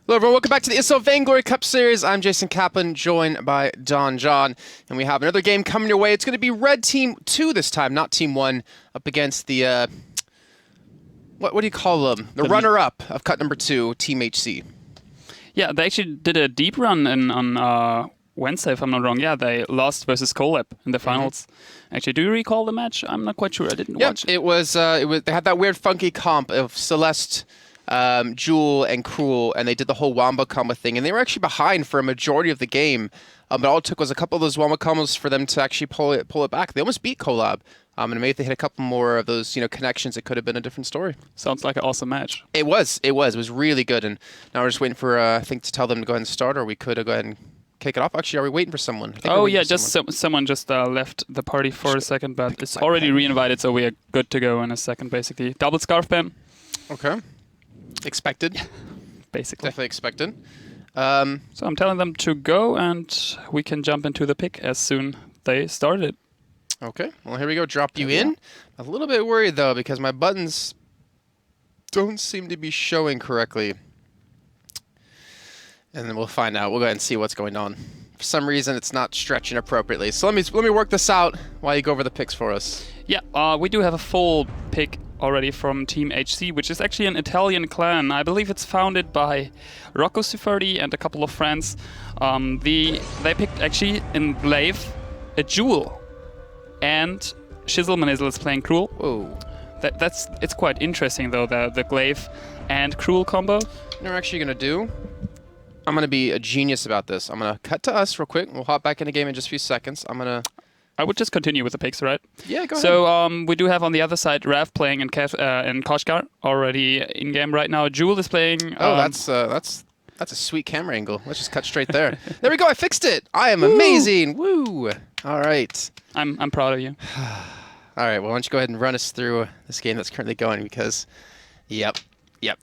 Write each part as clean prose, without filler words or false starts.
Hello everyone, welcome back to the ESL Vainglory Cup Series. I'm Jason Kaplan, joined by Don John, and we have another game coming your way. It's going to be Red Team 2 this time, not Team 1, up against the, what do you call them? The runner-up of cut number 2, Team HC. Yeah, they actually did a deep run on Wednesday, if I'm not wrong. Yeah, they lost versus Colab in the finals. Actually, do you recall the match? I'm not quite sure. I didn't watch it. It was, they had that weird funky comp of Celeste, Jewel and Cruel, and they did the whole Wamba combo thing, and they were actually behind for a majority of the game, but all it took was a couple of those Wamba combos for them to actually pull it back. They almost beat Colab, and maybe if they hit a couple more of those connections, it could have been a different story. Sounds like an awesome match. It was really good, and now we're just waiting for I think to tell them to go ahead and start, or we could go ahead and kick it off. Actually, are we waiting for someone? Oh yeah, someone just left the party for a second, but it's already re-invited, so we are good to go in a second. Basically, double scarf bam. Okay. Expected. Basically. Definitely expected. So I'm telling them to go, and we can jump into the pick as soon they started. Okay. Well, here we go. Drop you in. A little bit worried, though, because my buttons don't seem to be showing correctly. And then we'll find out. We'll go ahead and see what's going on. For some reason, it's not stretching appropriately. So let me work this out while you go over the picks for us. Yeah, we do have a full pick already from Team HC, which is actually an Italian clan. I believe it's founded by Rocco Siferdi and a couple of friends. They picked actually in Glaive a Jewel, and Shizzle Manizzle is playing Cruel. Whoa. It's quite interesting though, the Glaive and Cruel combo. You know what we're actually gonna do? I'm gonna be a genius about this. I'm gonna cut to us real quick. We'll hop back in the game in just a few seconds. I would just continue with the picks, right? Yeah, go ahead. So we do have on the other side Rav playing in Koshgar already in game right now. Jewel is playing. Oh, that's a sweet camera angle. Let's just cut straight there. There we go. I fixed it. I am amazing. Woo! All right. I'm proud of you. All right. Well, why don't you go ahead and run us through this game that's currently going? Because, yep.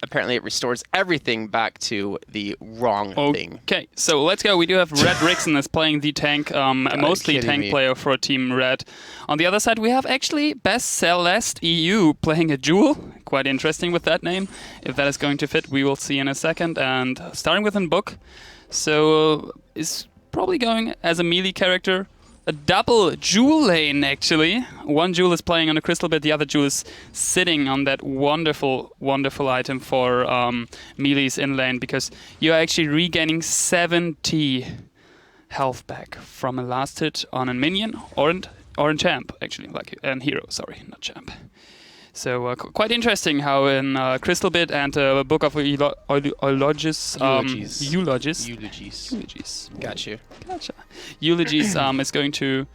Apparently, it restores everything back to the wrong thing. Okay, so let's go. We do have Red Rixon is playing the tank, mostly tank player for Team Red. On the other side, we have actually Best Celeste EU playing a Jewel. Quite interesting with that name. If that is going to fit, we will see in a second. And starting with Book, so is probably going as a melee character. A double Jewel lane, actually. One Jewel is playing on a crystal bit, the other Jewel is sitting on that wonderful, wonderful item for melees in lane, because you're actually regaining 70 health back from a last hit on a minion or in champ, actually, and hero, sorry, not champ. So quite interesting how in Crystal Bit and Book of Eulogies. Gotcha. Eulogies is going to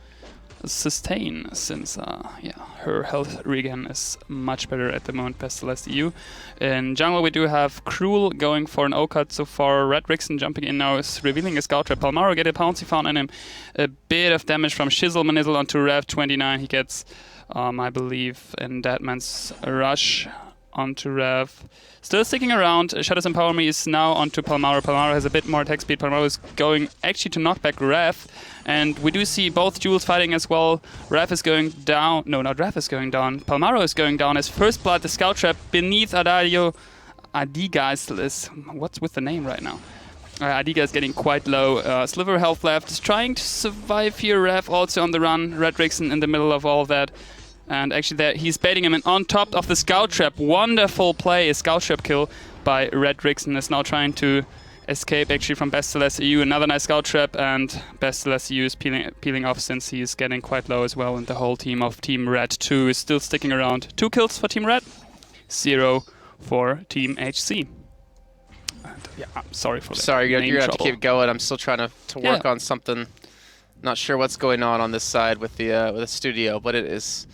sustain, since her health regen is much better at the moment. Best Celeste EU. In jungle we do have Cruel going for an O-cut so far. Red Rixon jumping in now is revealing a scout trap. Palmaro get a Pouncy Found on him. A bit of damage from Shizzle Manizzle onto Rev 29. He gets I believe in Deadman's Rush onto Rev. Still sticking around. Shadows Empower Me is now onto Palmaro. Palmaro has a bit more attack speed. Palmaro is going actually to knock back Rev. And we do see both Jewels fighting as well. Rev is going down. No, not Rev is going down. Palmaro is going down as First Blood, the Scout Trap beneath Adadio. Adiga is... What's with the name right now? Adiga is getting quite low. Sliver health left. Is trying to survive here. Rev also on the run. Red Rixon in the middle of all of that. And actually he's baiting him in on top of the Scout Trap. Wonderful play. A Scout Trap kill by Red Rixon is now trying to escape actually from Best Celeste EU. Another nice Scout Trap, and Best Celeste EU is peeling off since he's getting quite low as well. And the whole team of Team Red 2 is still sticking around. 2 kills for Team Red, 0 for Team HC. And, I'm sorry for that. Sorry, you're going to have to keep going. I'm still trying to work on something. Not sure what's going on this side with the studio, but it is...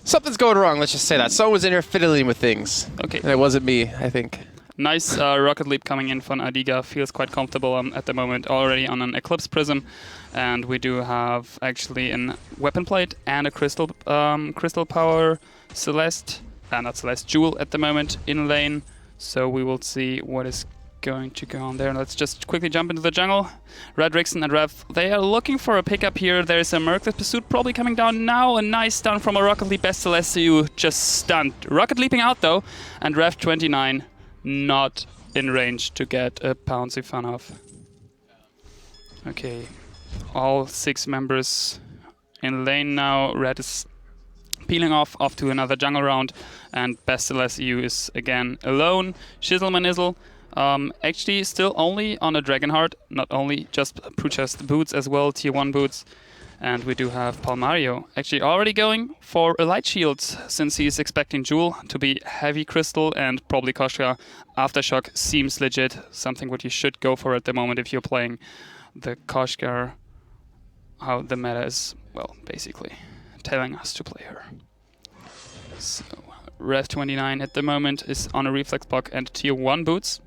Something's going wrong, let's just say that. Someone was in here fiddling with things. Okay. And it wasn't me, I think. Nice Rocket Leap coming in from Adiga. Feels quite comfortable at the moment, already on an Eclipse Prism. And we do have actually a Weapon Plate and a Crystal Power Celeste. Not Celeste, Jewel at the moment in lane. So we will see what is going to go on there. Let's just quickly jump into the jungle. Red Rixon and Rev, they are looking for a pickup here. There's a Mercless Pursuit probably coming down now. A nice stun from a Rocket Leap. Best Celeste EU just stunned. Rocket Leaping out though, and Rev 29 not in range to get a Pouncy Fun off. Okay, all 6 members in lane now. Red is peeling off to another jungle round, and Bestialus EU is again alone. Shizzle actually still only on a Dragonheart, not only just purchased boots as well, tier 1 boots. And we do have Palmario actually already going for a light shield, since he's expecting Jewel to be heavy crystal, and probably Koshka Aftershock seems legit, something what you should go for at the moment if you're playing the Koshka, how the meta is, well, basically telling us to play her. So Rev29 at the moment is on a reflex block and tier 1 boots.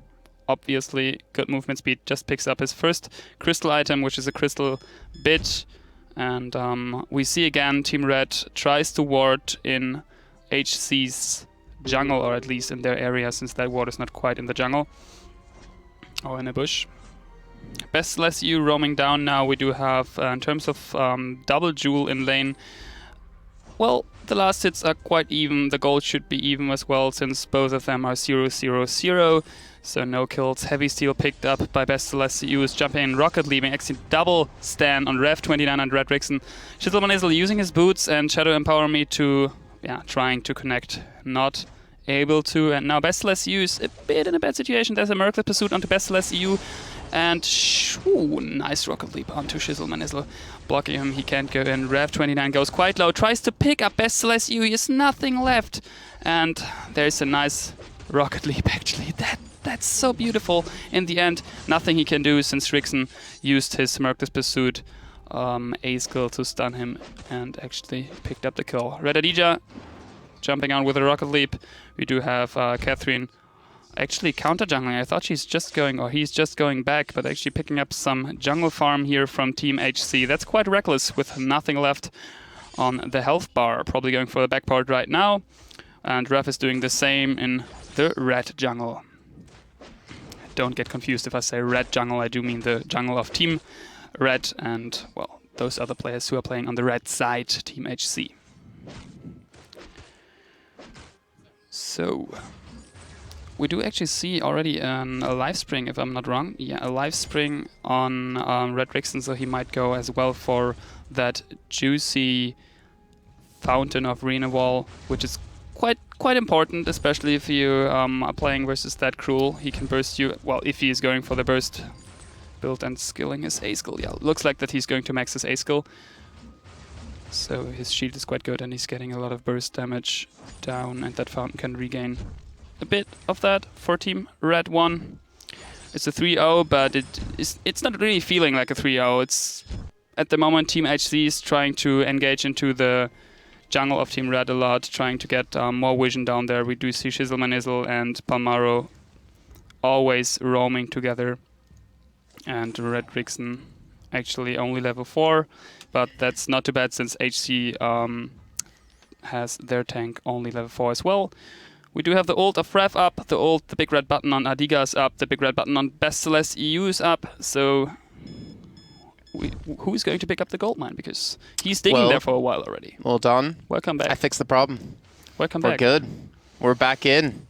Obviously good movement speed, just picks up his first crystal item, which is a crystal bit. And we see again Team Red tries to ward in HC's jungle, or at least in their area, since that ward is not quite in the jungle or in a bush. Bestialus EU roaming down now. We do have, in terms of double Jewel in lane, well, the last hits are quite even. The gold should be even as well, since both of them are 0-0-0. So no kills. Heavy Steel picked up by Bestialus EU is jumping in, Rocket Leaping, actually double stand on Rev29 and Red Rixen. Shizzle using his boots and Shadow Empower Me to, trying to connect. Not able to. And now Bestialus EU is a bit in a bad situation. There's a Miraculous Pursuit onto Bestialus EU. And nice Rocket Leap onto Shizzle. Blocking him, he can't go in. Rev29 goes quite low, tries to pick up Bestialus EU, he has nothing left. And there's a nice Rocket Leap actually. That's so beautiful. In the end, nothing he can do, since Rixen used his Miraculous Pursuit A skill to stun him and actually picked up the kill. Red Adija jumping on with a Rocket Leap. We do have Catherine actually counter jungling. I thought he's just going back, but actually picking up some jungle farm here from Team HC. That's quite reckless with nothing left on the health bar. Probably going for the back part right now. And Ref is doing the same in the red jungle. Don't get confused if I say red jungle, I do mean the jungle of Team Red and, well, those other players who are playing on the red side, Team HC. So we do actually see already a life spring, if I'm not wrong. Yeah, a life spring on Red Rixen, so he might go as well for that juicy Fountain of Renewal, which is quite important, especially if you are playing versus that Cruel. He can burst you, well, if he is going for the burst build and skilling his A skill. Yeah, looks like that he's going to max his A skill. So his shield is quite good and he's getting a lot of burst damage down, and that Fountain can regain a bit of that for Team Red 1. It's a 3-0, but it's not really feeling like a 3-0. It's, at the moment, Team HC is trying to engage into the jungle of Team Red a lot, trying to get more vision down there. We do see Shizzle and Palmaro always roaming together. And Red Rixen actually only level 4, but that's not too bad, since HC has their tank only level 4 as well. We do have the ult of Rev up, the big red button on Adiga is up, the big red button on Bestialus EU is up, so who's going to pick up the gold mine? Because he's digging there for a while already. Well done. Welcome back. I fixed the problem. Welcome back. We're good. We're back in.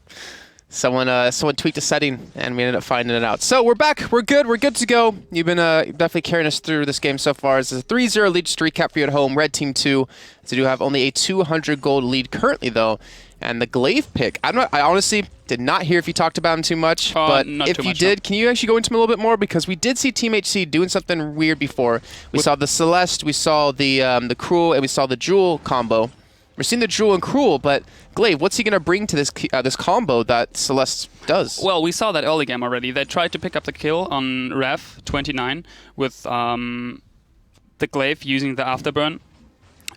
Someone tweaked a setting and we ended up finding it out. So we're back. We're good. We're good to go. You've been definitely carrying us through this game so far. It's a 3-0 lead, just to recap for you at home. Red Team 2. So do have only a 200 gold lead currently though. And the Glaive pick, I honestly did not hear if you talked about him too much, but if you did, can you actually go into him a little bit more? Because we did see Team HC doing something weird before. We saw the Celeste, we saw the Cruel, and we saw the Jewel combo. We're seeing the Jewel and Cruel, but Glaive, what's he going to bring to this this combo that Celeste does? Well, we saw that early game already. They tried to pick up the kill on Rev29 with the Glaive using the Afterburn,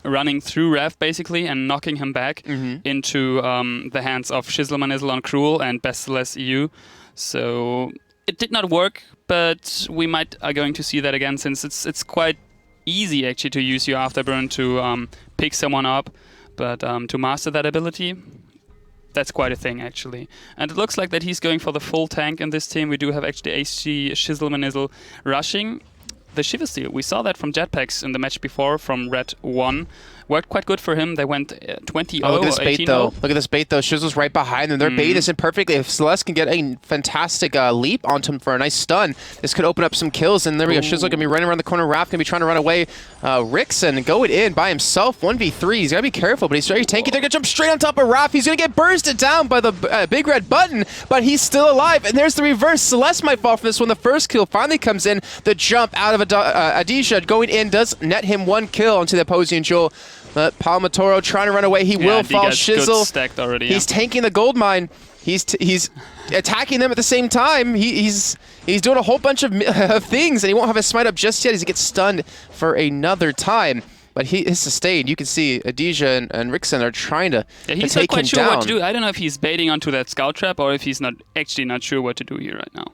running through Rev basically and knocking him back into the hands of Shizzle on Cruel and Bestialus EU. So it did not work, but we are going to see that again, since it's quite easy actually to use your Afterburn to pick someone up, but to master that ability, that's quite a thing actually. And it looks like that he's going for the full tank in this team. We do have actually HG Shizzle rushing the Shiver Steel. We saw that from Jetpacks in the match before from Red 1. worked quite good for him. They went 20-0 Oh, look at this or bait 18-0. though. Look at this bait though. Shizzle's right behind them. Their bait isn't perfectly. If Celeste can get a fantastic leap onto him for a nice stun, this could open up some kills. And there we go. Shizzle gonna be running around the corner. Raph gonna be trying to run away. Rickson going in by himself. 1v3. He's gotta be careful, but he's very tanky. They're gonna jump straight on top of Raph. He's gonna get bursted down by the big red button, but he's still alive. And there's the reverse. Celeste might fall from this one. The first kill finally comes in. The jump out of Adisha going in does net him 1 kill onto the opposing Jewel. But Palmatoro trying to run away. He will fall. Shizzle. Stacked already, he's tanking the gold mine. He's attacking them at the same time. He's doing a whole bunch of things, and he won't have his smite up just yet as he gets stunned for another time. But he is sustained. You can see Adisha and Rickson are trying to take him down. He's not quite sure what to do. I don't know if he's baiting onto that scout trap or if he's not sure what to do here right now.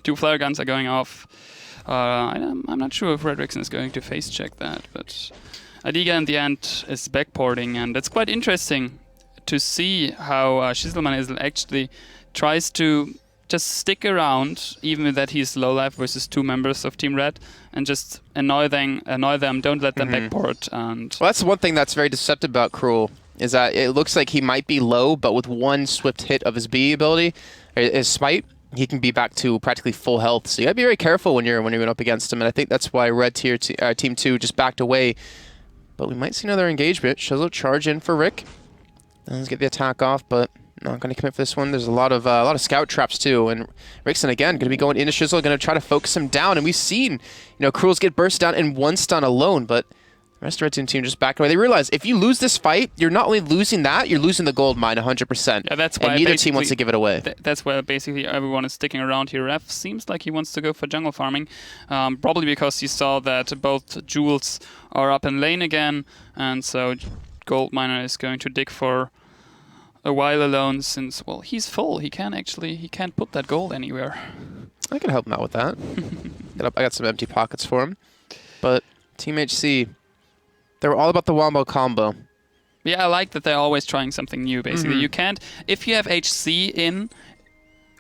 2 flare guns are going off. I'm not sure if Red Rickson is going to face check that, but Adiga in the end is backporting, and it's quite interesting to see how Shizzleman is actually tries to just stick around, even with that he's low life versus 2 members of Team Red, and just annoy them, don't let them backport. And well, that's the one thing that's very deceptive about Cruel, is that it looks like he might be low, but with 1 swift hit of his B ability, his smite, he can be back to practically full health. So you gotta be very careful when you're going up against him, and I think that's why Red Team 2 just backed away. But we might see another engagement. Shizzle charge in for Rick. Let's get the attack off, but not going to commit for this one. There's a lot of scout traps too, and Rickson again going to be going into Shizzle, going to try to focus him down. And we've seen, Cruels get burst down in 1 stun alone, but the rest of the Red Team just backed away. They realize if you lose this fight, you're not only losing that, you're losing the gold mine 100%. Yeah, that's why and neither team wants to give it away. That's why basically everyone is sticking around here. Ref seems like he wants to go for jungle farming, probably because he saw that both jewels are up in lane again, and so gold miner is going to dig for a while alone, since, well, he's full. He can't put that gold anywhere. I can help him out with that. I got some empty pockets for him. But Team HC, they were all about the wombo combo. Yeah, I like that they're always trying something new, basically. You can't, if you have HC in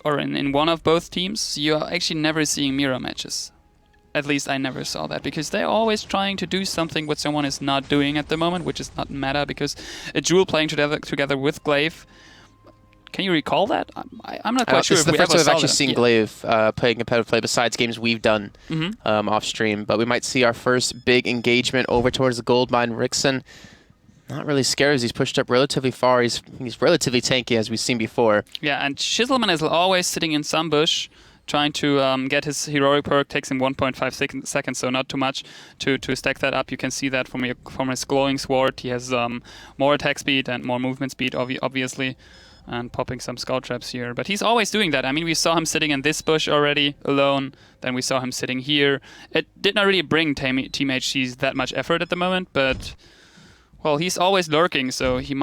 one of both teams, you're actually never seeing mirror matches. At least I never saw that, because they're always trying to do something what someone is not doing at the moment, which is not meta, because a Jewel playing together with Glaive. Can you recall that? I'm not quite sure if we ever saw that. This is the first time I've actually seen Glaive playing competitive play besides games we've done off stream, but we might see our first big engagement over towards the gold mine. Rickson, not really scared as he's pushed up relatively far. He's relatively tanky, as we've seen before. Yeah, and Shizzleman is always sitting in some bush, trying to get his heroic perk. Takes him 1.5 seconds, so not too much to stack that up. You can see that from his glowing sword. He has more attack speed and more movement speed, obviously, and popping some scout traps here. But he's always doing that. I mean, we saw him sitting in this bush already alone. Then we saw him sitting here. It did not really bring Team HC's that much effort at the moment, but, well, he's always lurking, so he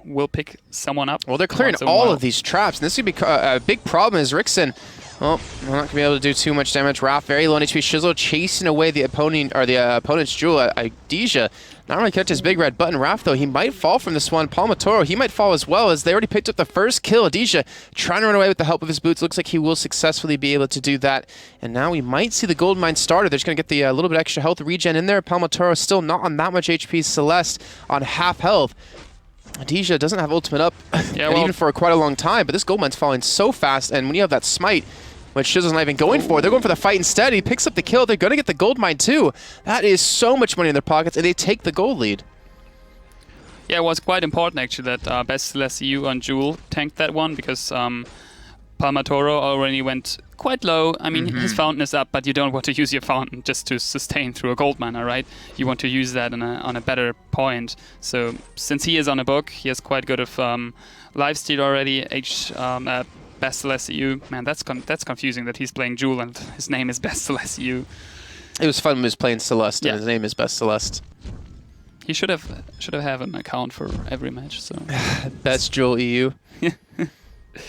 will pick someone up. Well, they're clearing all of these traps, and this could be a big problem. Is Rickson, well, we're not going to be able to do too much damage. Raph, very low on HP. Shizzle chasing away the opponent's Jewel. Adisha not really catch his big red button. Raph, though, he might fall from this one. Palmatoro, he might fall as well, as they already picked up the first kill. Adisha trying to run away with the help of his boots. Looks like he will successfully be able to do that. And now we might see the gold mine starter. They're just going to get the little bit extra health regen in there. Palmatoro still not on that much HP. Celeste on half health. Adisha doesn't have ultimate up, even for quite a long time, but this gold mine's falling so fast, and when you have that smite, which Shizzle's not even going for, they're going for the fight instead. He picks up the kill. They're going to get the gold mine too. That is so much money in their pockets, and they take the gold lead. Yeah, it was quite important actually that Best Celeste EU on Jewel tanked that one, because Palmatoro already went quite low. I mean, his fountain is up, but you don't want to use your fountain just to sustain through a gold miner, right? You want to use that on a better point. So since he is on a book, he has quite good of lifesteal already. Best Celeste EU. Man, that's confusing that he's playing Jewel and his name is Best Celeste EU. It was fun when he was playing Celeste, and his name is Best Celeste. He should have an account for every match. So Best Jewel EU.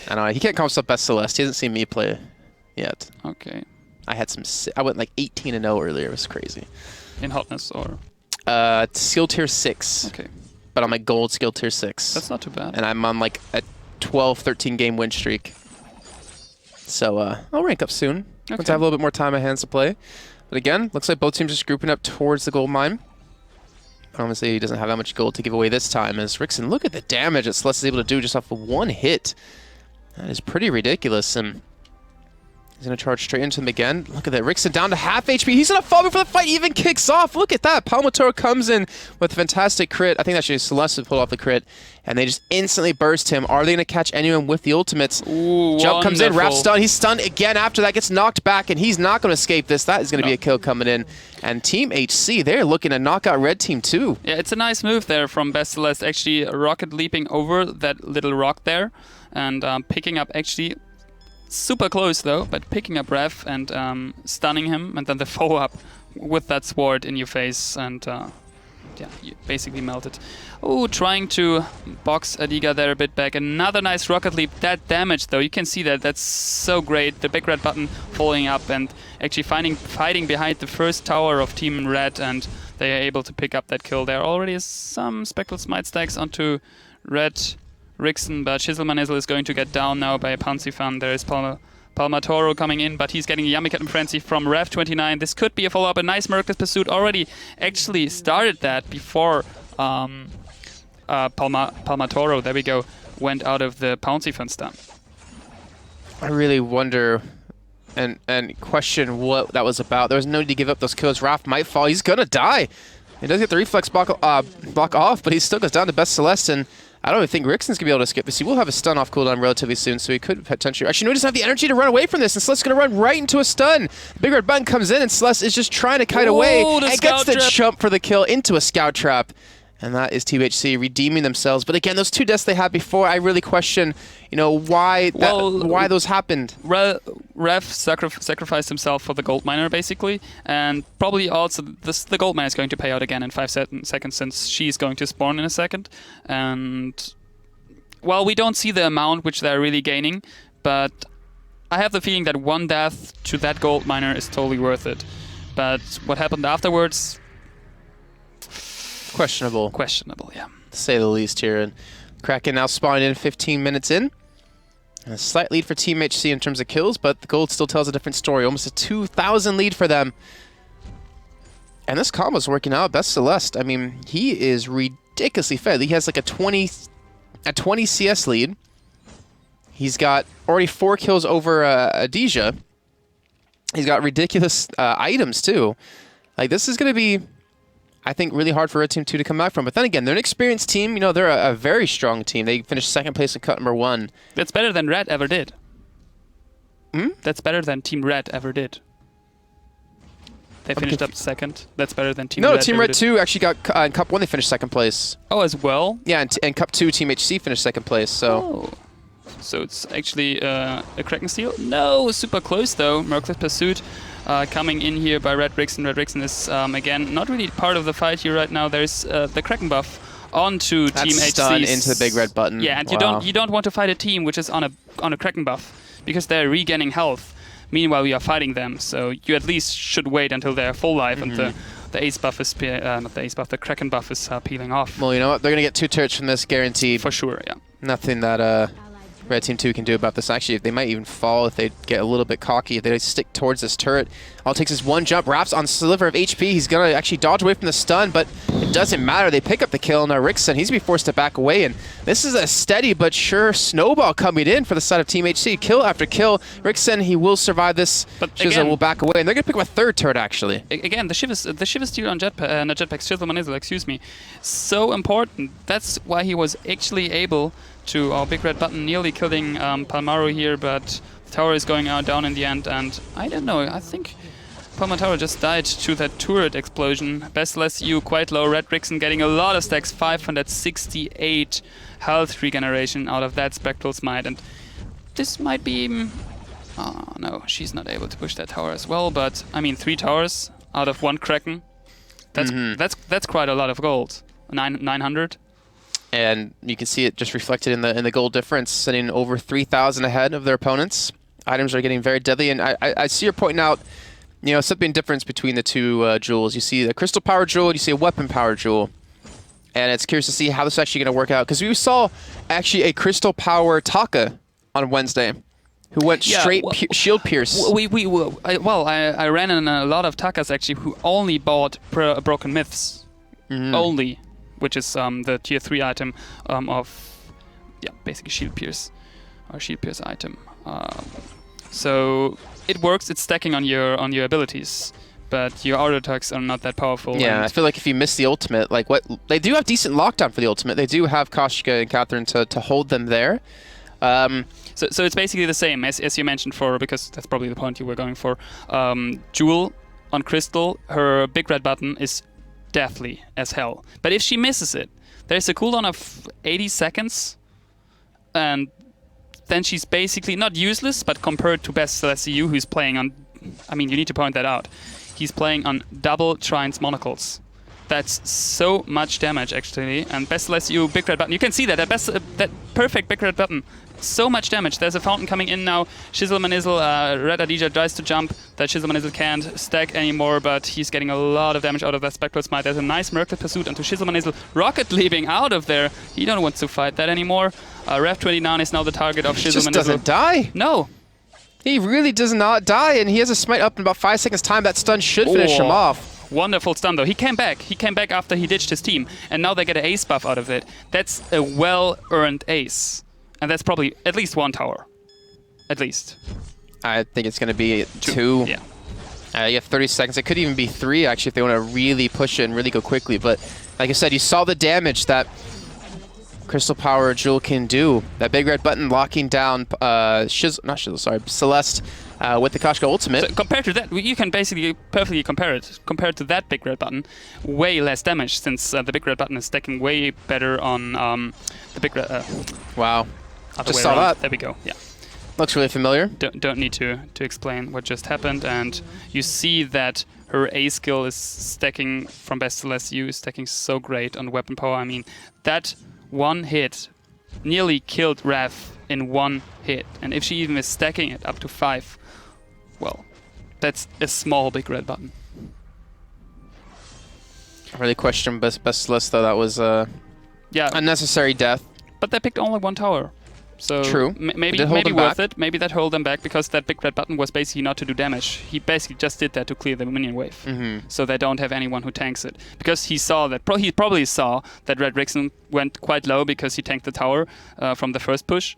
I know he can't call himself Best Celeste. He hasn't seen me play yet. Okay. I went like 18-0 earlier. It was crazy. In hotness or? Skill tier 6. Okay. But I'm like gold skill tier 6. That's not too bad. And I'm on like a 12, 13 game win streak. So I'll rank up soon. Once I have a little bit more time on my hands to play. But again, looks like both teams just grouping up towards the gold mine. Obviously, he doesn't have that much gold to give away this time. As Rickson, look at the damage that Celeste is able to do just off of one hit. That is pretty ridiculous. And he's going to charge straight into him again. Look at that. Rickson down to half HP. He's going to fall before the fight even kicks off. Look at that. Palmatoro comes in with a fantastic crit. I think actually Celeste pulled off the crit. And they just instantly burst him. Are they going to catch anyone with the ultimates? Ooh, Jump comes in. Raph wonderful. stun. He's stunned again after that. Gets knocked back. And he's not going to escape this. That is going to be a kill coming in. And Team HC, they're looking to knock out Red Team too. Yeah, it's a nice move there from Best Celeste, actually rocket leaping over that little rock there and picking up actually super close though, but picking up Ref and stunning him, and then the follow-up with that sword in your face, and yeah, you basically melted. Oh, trying to box Adiga there a bit back. Another nice rocket leap. That damage though, you can see that. That's so great. The big red button following up and actually fighting behind the first tower of Team Red, and they are able to pick up that kill. There already is some Spectral Smite stacks onto Red Rickson, but Chiselmanizel is going to get down now by Pansifan. There is Palmatoro coming in, but he's getting a Yummy Cat and Frenzy from Rev29. This could be a follow-up. A nice Merciless Pursuit already actually started that before Palmatoro, there we go, went out of the Pansifan stun. I really wonder and question what that was about. There was no need to give up those kills. Raph might fall. He's going to die. He does get the reflex block off, but he still goes down to Best Celeste, and I don't even think Rickson's going to be able to skip this. He will have a stun off cooldown relatively soon, so he could potentially... Actually, no, he doesn't have the energy to run away from this, and Celeste's going to run right into a stun. Big Red Button comes in, and Celeste is just trying to kite away and gets the jump for the kill into a Scout Trap. And that is THC redeeming themselves. But again, those two deaths they had before, I really question, you know, why those happened. Rev sacrificed himself for the gold miner, basically, and probably also the gold miner is going to pay out again in 5 seconds, since she's going to spawn in a second. And well, we don't see the amount which they're really gaining, but I have the feeling that one death to that gold miner is totally worth it. But what happened afterwards? Questionable. Questionable, yeah. To say the least here. And Kraken now spawning in 15 minutes in. A slight lead for Team HC in terms of kills, but the gold still tells a different story. Almost a 2,000 lead for them. And this combo's working out. Best Celeste, I mean, he is ridiculously fed. He has like a 20 CS lead. He's got already 4 kills over Adija. He's got ridiculous items too. Like, this is going to be, I think, really hard for Red Team 2 to come back from. But then again, they're an experienced team. You know, they're a very strong team. They finished second place in cut number 1. That's better than Red ever did. That's better than Team Red ever did. They finished up second. That's better than Team Red. No, Team Red 2 actually got in Cup 1, they finished second place. Oh, as well? Yeah, and Cup 2, Team HC finished second place, so... Oh. So it's actually a Kraken Steel? No, super close though. Merciless Pursuit coming in here by Red Rickson. Red Rickson is, again, not really part of the fight here right now. There's the Kraken buff onto Team HC. Stun into the big red button. Yeah, and wow. you don't want to fight a team which is on a Kraken buff, because they're regaining health. Meanwhile, we are fighting them, so you at least should wait until they're full life and the Ace buff is not the Ace buff, the Kraken buff is peeling off. Well, you know what? They're gonna get 2 turrets from this, guaranteed. For sure, yeah. Nothing that Red Team 2 can do about this. Actually, they might even fall if they get a little bit cocky. If they stick towards this turret. All it takes is one jump. Wraps on Sliver of HP. He's going to actually dodge away from the stun, but it doesn't matter. They pick up the kill. Now Rickson, he's going to be forced to back away. And this is a steady but sure snowball coming in for the side of Team HC. Kill after kill. Rickson, he will survive this. But Shiza will back away. And they're going to pick up a 3rd turret, actually. Again, the Shiva Steel on Jetpack's Chiselmanizel, excuse me. So important. That's why he was actually able to our Big Red Button nearly killing Palmaro here, but the tower is going down in the end, and I don't know, I think Palmataro just died to that turret explosion. Best EU quite low. Red Rickson getting a lot of stacks, 568 health regeneration out of that Spectral Smite, and this might be... Oh no, she's not able to push that tower as well, but I mean 3 towers out of 1 Kraken. That's quite a lot of gold. 900. And you can see it just reflected in the gold difference, sitting over 3,000 ahead of their opponents. Items are getting very deadly, and I see you're pointing out, you know, something difference between the 2 jewels. You see a crystal power jewel, you see a weapon power jewel, and it's curious to see how this is actually going to work out, because we saw actually a crystal power Taka on Wednesday, who went straight shield pierce. I ran in a lot of Takas actually who only bought broken myths. only, which is the tier 3 item of basically shield pierce or shield pierce item. So it works. It's stacking on your abilities, but your auto attacks are not that powerful. Yeah, I feel like if you miss the ultimate, like they do have decent lockdown for the ultimate. They do have Koshka and Catherine to hold them there. So it's basically the same as you mentioned because that's probably the point you were going for. Jewel on Crystal, her big red button is deathly as hell. But if she misses it, there's a cooldown of 80 seconds, and then she's basically not useless, but compared to Best Celeste EU, who's playing on, I mean, you need to point that out. He's playing on double Trine's monocles. That's so much damage, actually. And Best Celeste EU, big red button. You can see that, that perfect big red button. So much damage. There's a fountain coming in now. Shizzle Manizzle, Red Adija tries to jump. That Shizzle Manizzle can't stack anymore, but he's getting a lot of damage out of that Spectral Smite. There's a nice Miracle Pursuit onto Shizzle Manizzle. Rocket leaping out of there. He don't want to fight that anymore. Rev 29 is now the target of Shizzle Manizzle. He just doesn't die. No. He really does not die, and he has a smite up in about 5 seconds time. That stun should finish him off. Wonderful stun though. He came back. He came back after he ditched his team, and now they get an ace buff out of it. That's a well-earned ace. And that's probably at least 1 tower. At least. I think it's going to be 2. Yeah. You have 30 seconds. It could even be 3, actually, if they want to really push it and really go quickly. But like I said, you saw the damage that Crystal Power Jewel can do. That big red button locking down Celeste with the Koshka ultimate. So compared to that, you can basically perfectly compare it. Compared to that big red button, way less damage, since the big red button is stacking way better on the big red... wow. Just saw that. There we go, yeah. Looks really familiar. Don't need to explain what just happened, and you see that her A skill is stacking from Best Celeste EU, is stacking so great on weapon power. I mean, that one hit nearly killed Rev in 1 hit, and if she even is stacking it up to 5, well, that's a small big red button. I really question Best Celeste, though. That was unnecessary death. But they picked only 1 tower. So true. Maybe worth it. Maybe that hold them back, because that big red button was basically not to do damage. He basically just did that to clear the minion wave. So they don't have anyone who tanks it. Because he saw that, he probably saw that Red Rixen went quite low because he tanked the tower from the first push.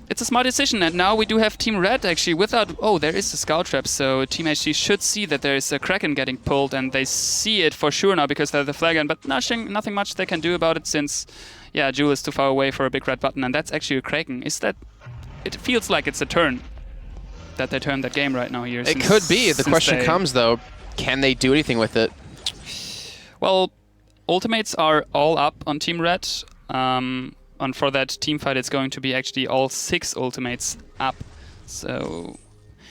It's a smart decision, and now we do have Team Red actually without... Oh, there is a Scout Trap, so Team HC should see that there is a Kraken getting pulled, and they see it for sure now because they're the Flagon, but nothing much they can do about it, since, yeah, Jewel is too far away for a big red button, and that's actually a Kraken. Is that... It feels like it's a turn. That they turn that game right now here. It could be. The question comes, though, can they do anything with it? Well, ultimates are all up on Team Red. And for that team fight, it's going to be actually all 6 ultimates up. So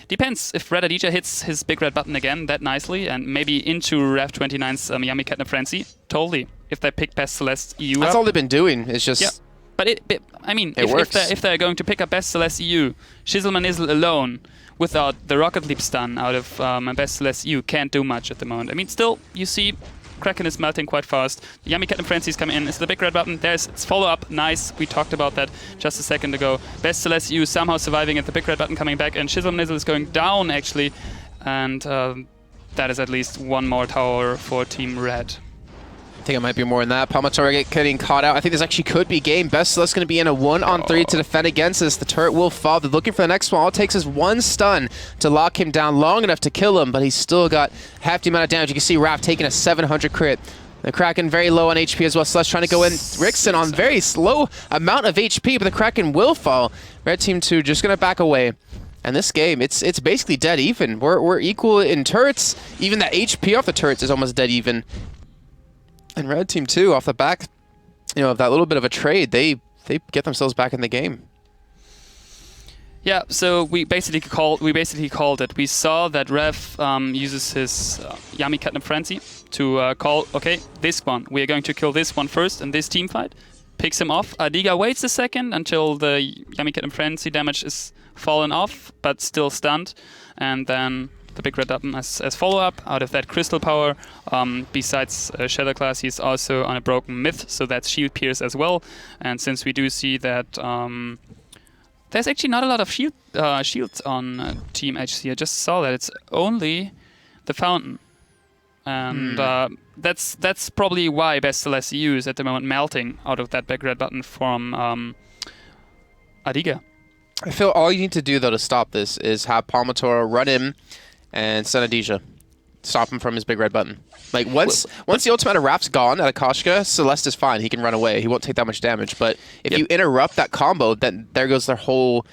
depends if Red Adija hits his big red button again that nicely, and maybe into Rev 29's Yummy Catnip Frenzy. Totally. If they pick Best Celeste EU That's up. all they've been doing. It's just... Yeah. But I mean, if they're going to pick up Best Celeste EU, Shizzle Manizzle alone, without the Rocket Leap stun out of Best Celeste EU, can't do much at the moment. I mean, still, you see... Kraken is melting quite fast. Yummy Catnip Frenzy is coming in. It's the big red button. There's its follow-up. Nice. We talked about that just a second ago. Best Celeste EU somehow surviving it. The big red button coming back. And Shizzle Nizzle is going down, actually. And that is at least 1 more tower for Team Red. I think it might be more than that. Palmatorga getting caught out. I think this actually could be game. Best Celeste going to be in a 1-on-3 to defend against this. The turret will fall. They're looking for the next one. All it takes is 1 stun to lock him down long enough to kill him, but he's still got half the amount of damage. You can see Raph taking a 700 crit. The Kraken very low on HP as well. Celeste trying to go in. Rixen on very slow amount of HP, but the Kraken will fall. Red Team 2 just going to back away. And this game, it's basically dead even. We're equal in turrets. Even the HP off the turrets is almost dead even. And Red Team 2, off the back, of that little bit of a trade, they get themselves back in the game. Yeah, so we basically called it. We saw that Rev uses his Yummy Catnip Frenzy to call, okay, this one. We are going to kill this one first in this team fight. Picks him off. Adiga waits a second until the Yummy Catnip Frenzy damage is fallen off, but still stunned. And then the big red button as follow-up out of that crystal power. Besides Shadow Class, he's also on a broken myth, so that's shield pierce as well. And since we do see that there's actually not a lot of shields on Team HC, I just saw that it's only the fountain. And that's probably why Best Celeste EU is at the moment melting out of that back red button from Adiga. I feel all you need to do, though, to stop this is have Palmatoro run in and stun Adija. Stop him from his big red button. Like, once the ultimate of Rap's gone out of Koshka, Celeste is fine. He can run away. He won't take that much damage. But if you interrupt that combo, then there goes their whole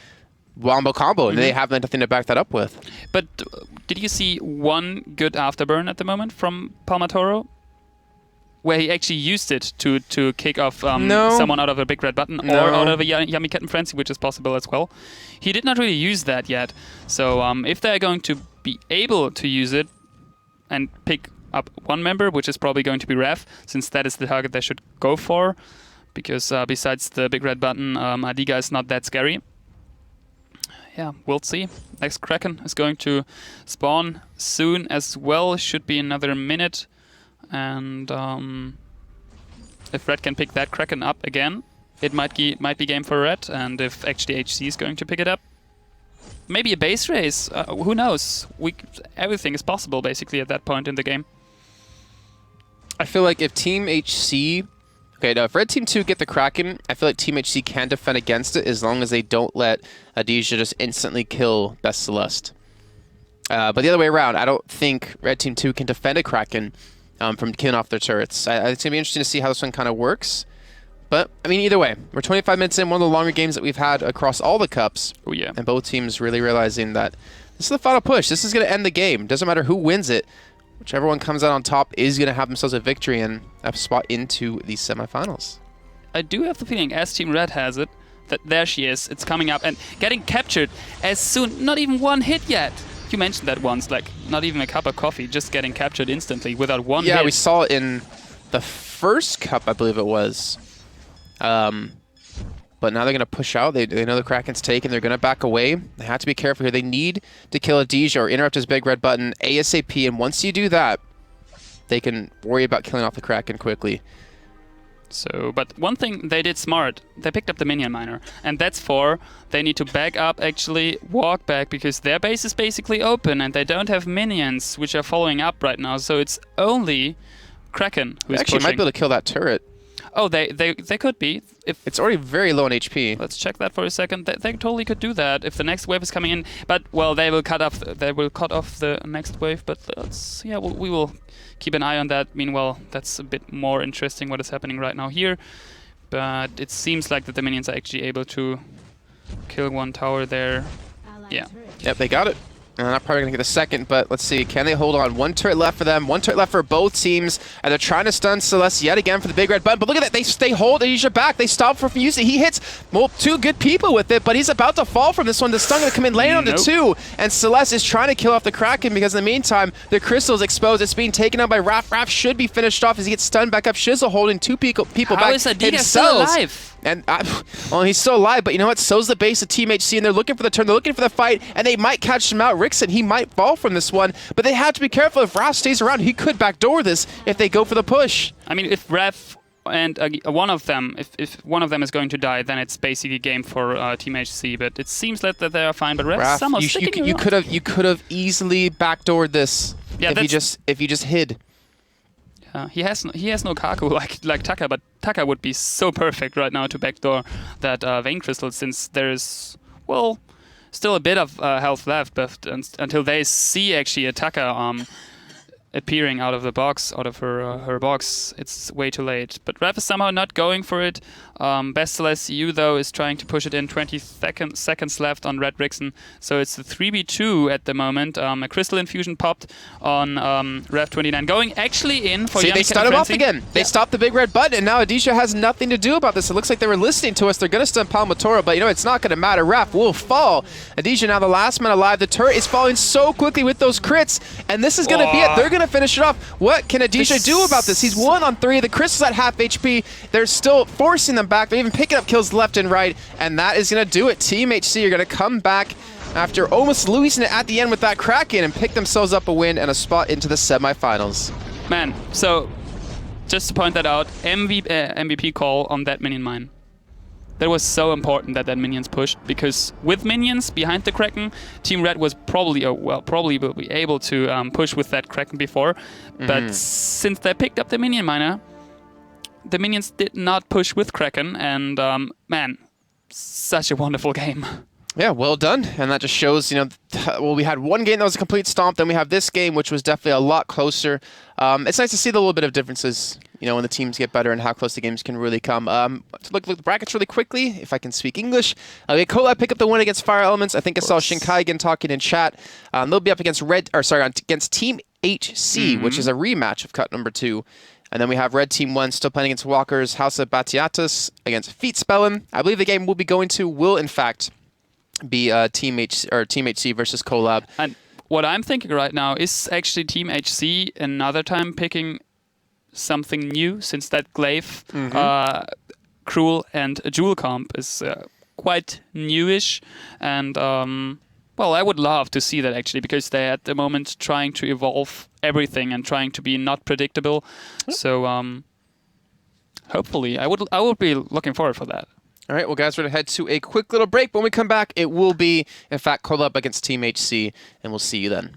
wombo combo, and they have nothing to back that up with. But did you see one good afterburn at the moment from Palmatoro? Where he actually used it to kick off someone out of a big red button or out of a Yummy Kitten Frenzy, which is possible as well. He did not really use that yet. So if they're going to be able to use it and pick up one member, which is probably going to be Ref, since that is the target they should go for, because besides the big red button, Adiga is not that scary. Yeah, we'll see. Next Kraken is going to spawn soon as well. Should be another minute. And if Red can pick that Kraken up again, it might be game for Red. And if actually HC is going to pick it up, maybe a base race. Who knows? Everything is possible basically at that point in the game. I feel like if Team HC... Okay, now if Red Team 2 get the Kraken, I feel like Team HC can defend against it as long as they don't let Adija just instantly kill Best Celeste. But the other way around, I don't think Red Team 2 can defend a Kraken from killing off their turrets. It's going to be interesting to see how this one kind of works. But, I mean, either way, we're 25 minutes in, one of the longer games that we've had across all the cups. Oh, yeah. And both teams really realizing that this is the final push. This is going to end the game. Doesn't matter who wins it. Whichever one comes out on top is going to have themselves a victory and a spot into the semifinals. I do have the feeling, as Team Red has it, that there she is. It's coming up and getting captured as soon. Not even one hit yet. You mentioned that once, like not even a cup of coffee, just getting captured instantly without one hit. Yeah, we saw it in the first cup, I believe it was. But now they're going to push out. They know the Kraken's taken. They're going to back away. They have to be careful here. They need to kill Adija or interrupt his big red button ASAP. And once you do that, they can worry about killing off the Kraken quickly. So, but one thing they did smart, they picked up the minion miner. And that's for, they need to back up, actually walk back, because their base is basically open and they don't have minions which are following up right now. So it's only Kraken who's Actually, pushing. might be able to kill that turret. Oh, they could be. If it's already very low on HP. Let's check that for a second. They totally could do that if the next wave is coming in. But well, they will cut off the next wave. But we will keep an eye on that. Meanwhile, that's a bit more interesting what is happening right now here. But it seems like that the minions are actually able to kill one tower there. Yeah. Yep, they got it. And I'm probably going to get a second, but let's see. Can they hold on? One turret left for them. One turret left for both teams. And they're trying to stun Celeste yet again for the big red button. But look at that. They hold Adija back. They stop from using it. He hits two good people with it, but he's about to fall from this one. The stun going to come in, land onto two. And Celeste is trying to kill off the Kraken because in the meantime, the crystal is exposed. It's being taken out by Raph. Raph should be finished off as he gets stunned back up. Shizzle holding two people back. How is Adiga still alive? And well, he's still alive, but you know what? So's the base of Team HC, and they're looking for the turn. They're looking for the fight, and they might catch him out. Rickson, he might fall from this one, but they have to be careful. If Raph stays around, he could backdoor this if they go for the push. I mean, if Raph and one of them, if one of them is going to die, then it's basically game for Team HC. But it seems like that they are fine. But Raph somehow sticking around. You could have easily backdoored this if you just hid. He has no Kaku like Taka, but Taka would be so perfect right now to backdoor that Vein Crystal, since there is, well, still a bit of health left, but until they see actually a Taka appearing out of the box, out of her box, it's way too late. But Raph is somehow not going for it. Best Celeste EU though is trying to push it in. 20 seconds left on Red Rickson, so it's the 3v2 at the moment. A Crystal Infusion popped on Raph 29, going actually in for. See, they stun him off again. They stopped the big red button, and now Adija has nothing to do about this. It looks like they were listening to us. They're going to stun Palmatoro, but you know it's not going to matter. Raph will fall. Adija now the last man alive. The turret is falling so quickly with those crits, and this is going to be it. They're going to finish it off. What can Adija do about this? He's 1 on 3. The Crystal's at half HP. They're still forcing them back. They're even picking up kills left and right, and that is going to do it. Team HC are going to come back after almost losing it at the end with that Kraken and pick themselves up a win and a spot into the semifinals. Man, so just to point that out, MVP call on that minion mine. that was so important that minions pushed, because with minions behind the Kraken, Team Red was probably will be able to push with that Kraken before, but since they picked up the minion miner, the minions did not push with Kraken, and man, such a wonderful game. Yeah, well done. And that just shows, well, we had one game that was a complete stomp, then we have this game, which was definitely a lot closer. It's nice to see the little bit of differences, when the teams get better and how close the games can really come. To look at the brackets really quickly, if I can speak English. We had Collab pick up the win against Fire Elements. I think I saw Shinkai again talking in chat. They'll be up against against Team HC, which is a rematch of cut number 2. And then we have Red Team 1 still playing against Walker's House of Batiatus against Feet Spellin. I believe the game will in fact be Team HC versus Collab. And what I'm thinking right now is actually Team HC another time picking something new, since that Glaive, Cruel, and Jewel comp is quite newish. And well, I would love to see that actually, because they're at the moment trying to evolve everything and trying to be not predictable. So hopefully, I would be looking forward for that. All right, well, guys, we're going to head to a quick little break. When we come back, it will be, in fact, Collab against Team HC, and we'll see you then.